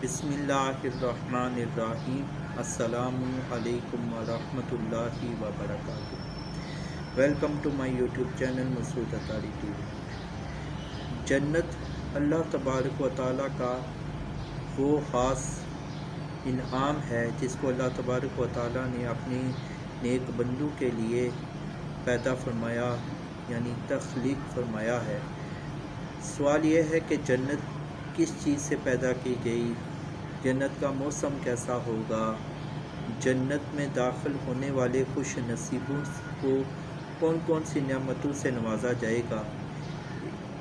بسم اللہ الرحمن الرحیم۔ السلام علیکم ورحمۃ اللہ وبرکاتہ۔ Welcome to my YouTube channel Masood Attari TV وی۔ جنت اللہ تبارک و تعالیٰ کا وہ خاص انعام ہے جس کو اللہ تبارک و تعالیٰ نے اپنی نیک بندوں کے لیے پیدا فرمایا، یعنی تخلیق فرمایا ہے۔ سوال یہ ہے کہ جنت کس چیز سے پیدا کی گئی، جنت کا موسم کیسا ہوگا، جنت میں داخل ہونے والے خوش نصیبوں کو کون کون سی نعمتوں سے نوازا جائے گا،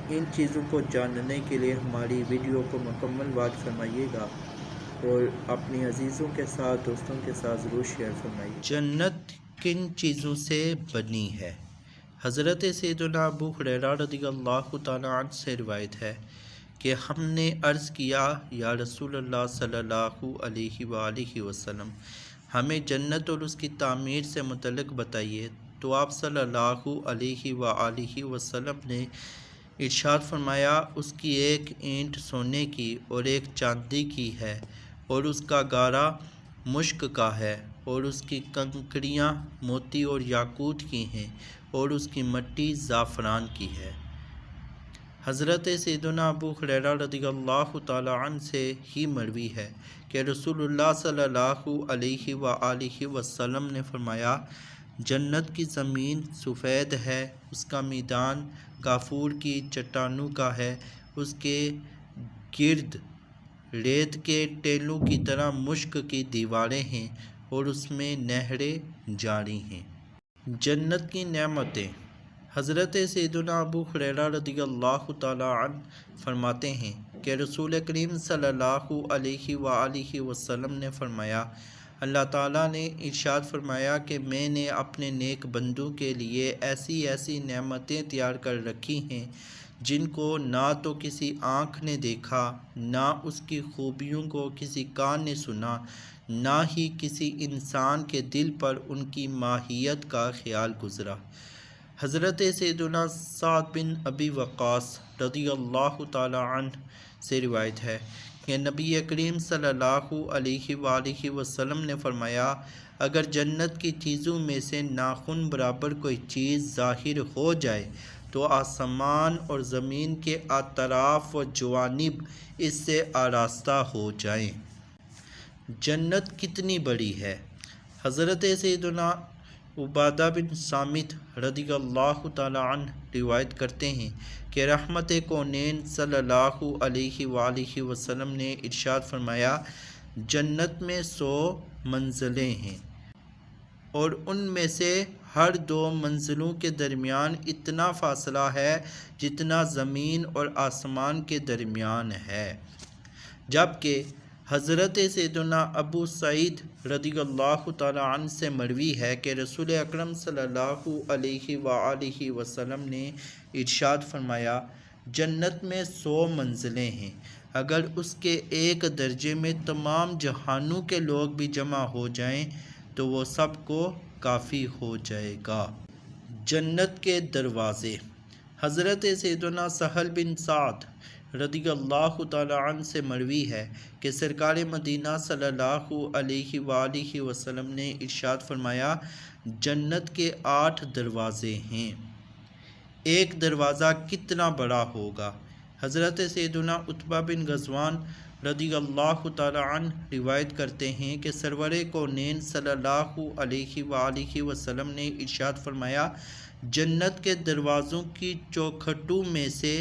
ان چیزوں کو جاننے کے لیے ہماری ویڈیو کو مکمل واچ فرمائیے گا اور اپنی عزیزوں کے ساتھ، دوستوں کے ساتھ ضرور شیئر فرمائیے۔ جنت کن چیزوں سے بنی ہے؟ حضرت سیدنا ابو ہریرہ رضی اللہ تعالیٰ عنہ سے روایت ہے کہ ہم نے عرض کیا، یا رسول اللہ صلی اللہ علیہ وآلہ وسلم، ہمیں جنت اور اس کی تعمیر سے متعلق بتائیے۔ تو آپ صلی اللہ علیہ وآلہ وسلم نے ارشاد فرمایا، اس کی ایک اینٹ سونے کی اور ایک چاندی کی ہے، اور اس کا گارا مشک کا ہے، اور اس کی کنکریاں موتی اور یاقوت کی ہیں، اور اس کی مٹی زعفران کی ہے۔ حضرت سیدنا ابو ہریرہ رضی اللہ تعالیٰ عنہ سے ہی مروی ہے کہ رسول اللہ صلی اللہ علیہ وآلہ وسلم نے فرمایا، جنت کی زمین سفید ہے، اس کا میدان کافور کی چٹانوں کا ہے، اس کے گرد ریت کے ٹیلوں کی طرح مشک کی دیواریں ہیں، اور اس میں نہریں جاری ہیں۔ جنت کی نعمتیں۔ حضرت سیدنا ابو ہریرہ رضی اللہ تعالیٰ عنہ فرماتے ہیں کہ رسول کریم صلی اللہ علیہ وآلہ وسلم نے فرمایا، اللہ تعالیٰ نے ارشاد فرمایا کہ میں نے اپنے نیک بندوں کے لیے ایسی ایسی نعمتیں تیار کر رکھی ہیں جن کو نہ تو کسی آنکھ نے دیکھا، نہ اس کی خوبیوں کو کسی کان نے سنا، نہ ہی کسی انسان کے دل پر ان کی ماہیت کا خیال گزرا۔ حضرت سیدنا سعد بن ابی وقاص رضی اللہ تعالیٰ عنہ سے روایت ہے کہ نبی کریم صلی اللہ علیہ وآلہ وسلم نے فرمایا، اگر جنت کی چیزوں میں سے ناخن برابر کوئی چیز ظاہر ہو جائے تو آسمان اور زمین کے اطراف و جوانب اس سے آراستہ ہو جائیں۔ جنت کتنی بڑی ہے؟ حضرت سیدنا عبادہ بن صامت رضی اللہ تعالیٰ عنہ روایت کرتے ہیں کہ رحمت کونین صلی اللہ علیہ وآلہ وسلم نے ارشاد فرمایا، جنت میں 100 منزلیں ہیں، اور ان میں سے ہر 2 منزلوں کے درمیان اتنا فاصلہ ہے جتنا زمین اور آسمان کے درمیان ہے۔ جبکہ حضرت سیدنا ابو سعید رضی اللہ تعالیٰ عنہ سے مروی ہے کہ رسول اکرم صلی اللہ علیہ وآلہ وسلم نے ارشاد فرمایا، جنت میں 100 منزلیں ہیں، اگر اس کے ایک درجے میں تمام جہانوں کے لوگ بھی جمع ہو جائیں تو وہ سب کو کافی ہو جائے گا۔ جنت کے دروازے۔ حضرت سیدنا سہل بن سعد رضی اللہ تعالیٰ عنہ سے مروی ہے کہ سرکار مدینہ صلی اللہ علیہ وآلہ وسلم نے ارشاد فرمایا، جنت کے 8 دروازے ہیں۔ ایک دروازہ کتنا بڑا ہوگا؟ حضرت سیدنا عتبہ بن غزوان رضی اللہ تعالیٰ عنہ روایت کرتے ہیں کہ سرور کونین صلی اللہ علیہ وآلہ وسلم نے ارشاد فرمایا، جنت کے دروازوں کی چوکھٹوں میں سے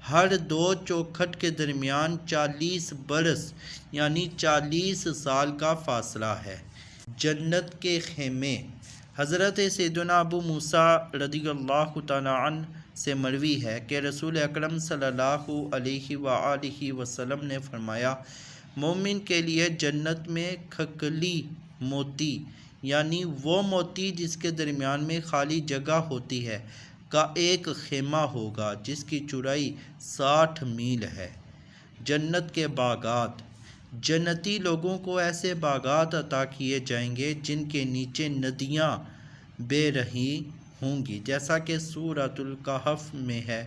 ہر 2 چوکھٹ کے درمیان 40 برس یعنی 40 سال کا فاصلہ ہے۔ جنت کے خیمے۔ حضرت سیدنا ابو موسیٰ رضی اللہ تعالیٰ عنہ سے مروی ہے کہ رسول اکرم صلی اللہ علیہ وآلہ وسلم نے فرمایا، مومن کے لیے جنت میں کھکھلی موتی، یعنی وہ موتی جس کے درمیان میں خالی جگہ ہوتی ہے، کا ایک خیمہ ہوگا جس کی چوڑائی 60 میل ہے۔ جنت کے باغات۔ جنتی لوگوں کو ایسے باغات عطا کیے جائیں گے جن کے نیچے ندیاں بہہ رہی ہوں گی، جیسا کہ سورۃ الکہف میں ہے،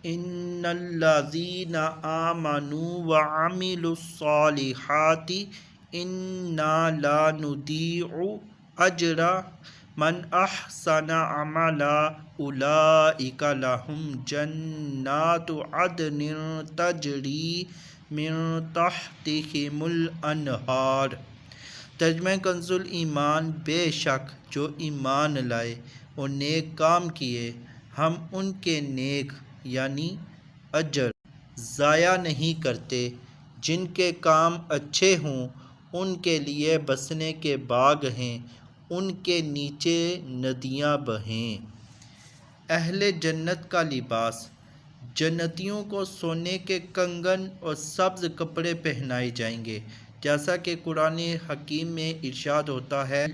ان الذین آمنوا وعملوا الصالحات انا لا نضیع اجر من احسن عملا اولئک لهم جنات عدن تجری من تحتهم الانہار۔ ترجمہ کنز ایمان، بے شک جو ایمان لائے اور نیک کام کیے ہم ان کے نیک یعنی اجر ضائع نہیں کرتے، جن کے کام اچھے ہوں ان کے لیے بسنے کے باغ ہیں، ان کے نیچے ندیاں بہیں۔ اہل جنت کا لباس، جنتیوں کو سونے کے کنگن اور سبز کپڑے پہنائے جائیں گے، جیسا کہ قرآن حکیم میں ارشاد ہوتا ہے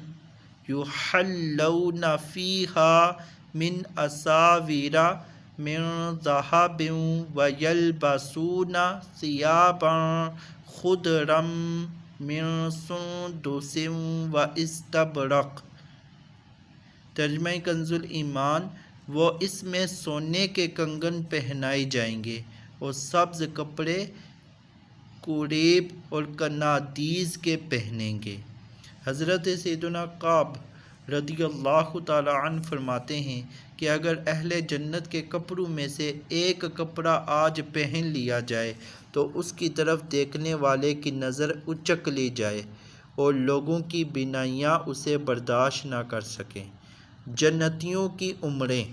یحلون فیہا من اساور من ذہب ویلبسون ثیابا خضرا من سندس واستبرق۔ ترجمہ کنز ایمان، وہ اس میں سونے کے کنگن پہنائے جائیں گے اور سبز کپڑے کوریب اور کنادیز کے پہنیں گے۔ حضرت سیدنا کعب رضی اللہ تعالی عنہ فرماتے ہیں کہ اگر اہل جنت کے کپڑوں میں سے ایک کپڑا آج پہن لیا جائے تو اس کی طرف دیکھنے والے کی نظر اچک لی جائے اور لوگوں کی بینائیاں اسے برداشت نہ کر سکیں۔ جنتیوں کی عمریں،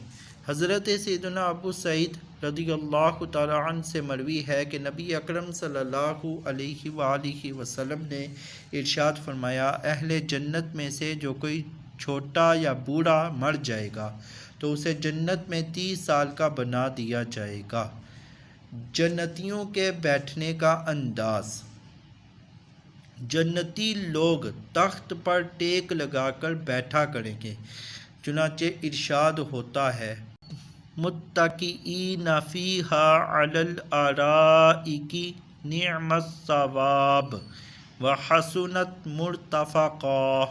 حضرت سیدنا ابو سعید رضی اللہ تعالی عنہ سے مروی ہے کہ نبی اکرم صلی اللہ علیہ وآلہ وسلم نے ارشاد فرمایا، اہل جنت میں سے جو کوئی چھوٹا یا بوڑھا مر جائے گا تو اسے جنت میں 30 سال کا بنا دیا جائے گا۔ جنتیوں کے بیٹھنے کا انداز، جنتی لوگ تخت پر ٹیک لگا کر بیٹھا کریں گے، چنانچہ ارشاد ہوتا ہے متکئین فیہا علی الارائک نعم الثواب وحسنت مرتفقا۔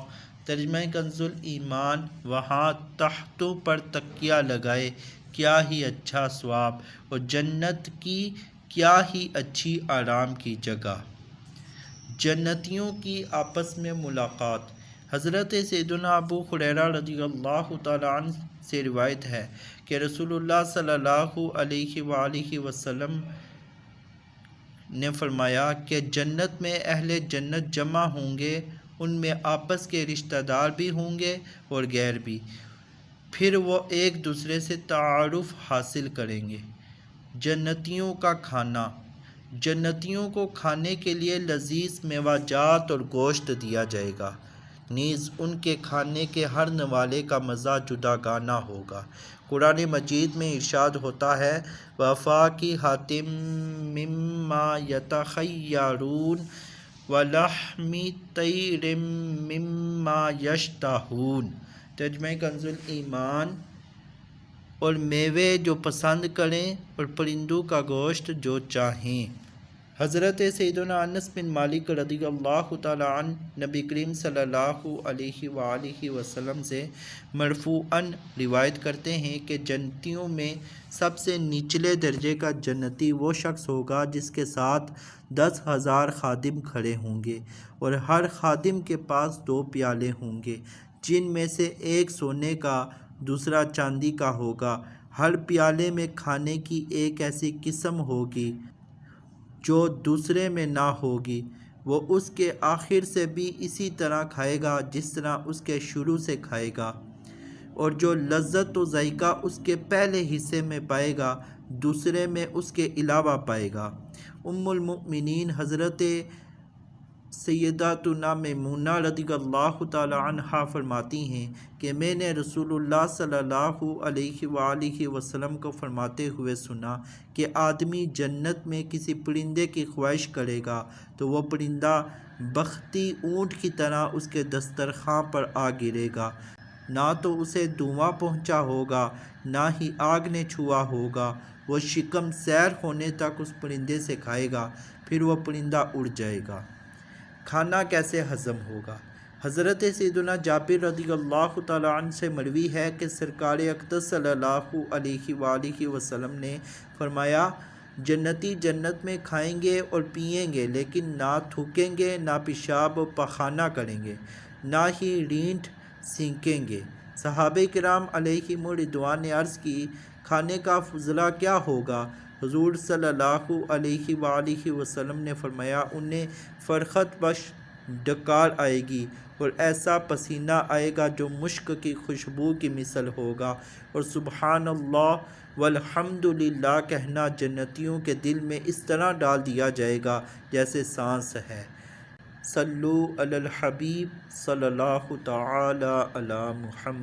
ترجمہ کنز ایمان، وہاں تختوں پر تکیہ لگائے کیا ہی اچھا ثواب اور جنت کی کیا ہی اچھی آرام کی جگہ۔ جنتیوں کی آپس میں ملاقات، حضرت سیدنا ابو ہریرہ رضی اللہ تعالی عنہ سے روایت ہے کہ رسول اللہ صلی اللہ علیہ وآلہ وسلم نے فرمایا کہ جنت میں اہل جنت جمع ہوں گے، ان میں آپس کے رشتہ دار بھی ہوں گے اور غیر بھی، پھر وہ ایک دوسرے سے تعارف حاصل کریں گے۔ جنتیوں کا کھانا، جنتیوں کو کھانے کے لیے لذیذ میوہ جات اور گوشت دیا جائے گا، نیز ان کے کھانے کے ہر نوالے کا مزہ جداگانہ ہوگا۔ قرآن مجید میں ارشاد ہوتا ہے وَفَاكِهَةٍ مِّمَّا يَتَخَيَّرُونَ وَلَحْمِ طَيْرٍ مِّمَّا يَشْتَهُونَ۔ ترجمہ کنز ایمان، اور میوے جو پسند کریں اور پرندوں کا گوشت جو چاہیں۔ حضرت سیدنا انس بن مالک رضی اللہ تعالی عنہ نبی کریم صلی اللہ علیہ وآلہ وسلم سے مرفوعاً روایت کرتے ہیں کہ جنتیوں میں سب سے نچلے درجے کا جنتی وہ شخص ہوگا جس کے ساتھ 10,000 خادم کھڑے ہوں گے اور ہر خادم کے پاس 2 پیالے ہوں گے، جن میں سے ایک سونے کا دوسرا چاندی کا ہوگا۔ ہر پیالے میں کھانے کی ایک ایسی قسم ہوگی جو دوسرے میں نہ ہوگی، وہ اس کے آخر سے بھی اسی طرح کھائے گا جس طرح اس کے شروع سے کھائے گا، اور جو لذت و ذائقہ اس کے پہلے حصے میں پائے گا دوسرے میں اس کے علاوہ پائے گا۔ ام المؤمنین حضرت سیداتنا میمونہ رضی اللہ تعالی عنہا فرماتی ہیں کہ میں نے رسول اللہ صلی اللہ علیہ وآلہ وسلم کو فرماتے ہوئے سنا کہ آدمی جنت میں کسی پرندے کی خواہش کرے گا تو وہ پرندہ بختی اونٹ کی طرح اس کے دسترخوان پر آ گرے گا، نہ تو اسے دھواں پہنچا ہوگا نہ ہی آگ نے چھوا ہوگا، وہ شکم سیر ہونے تک اس پرندے سے کھائے گا، پھر وہ پرندہ اڑ جائے گا۔ کھانا کیسے ہضم ہوگا؟ حضرت سیدنا جابر رضی اللہ تعالیٰ عنہ سے مروی ہے کہ سرکار اقدس صلی اللہ علیہ وآلہ وسلم نے فرمایا، جنتی جنت میں کھائیں گے اور پئیں گے، لیکن نہ تھوکیں گے، نہ پیشاب و پخانہ کریں گے، نہ ہی رینٹ سینکیں گے۔ صحابہ کرام علیہم رضوان نے عرض کی، کھانے کا فضلہ کیا ہوگا؟ حضور صلی اللہ علیہ وآلہ وسلم نے فرمایا، انہیں فرخت بخش ڈکار آئے گی اور ایسا پسینہ آئے گا جو مشک کی خوشبو کی مثل ہوگا، اور سبحان اللہ والحمد للہ کہنا جنتیوں کے دل میں اس طرح ڈال دیا جائے گا جیسے سانس ہے۔ صلو علی الحبیب صلی اللہ تعالی علی محمد۔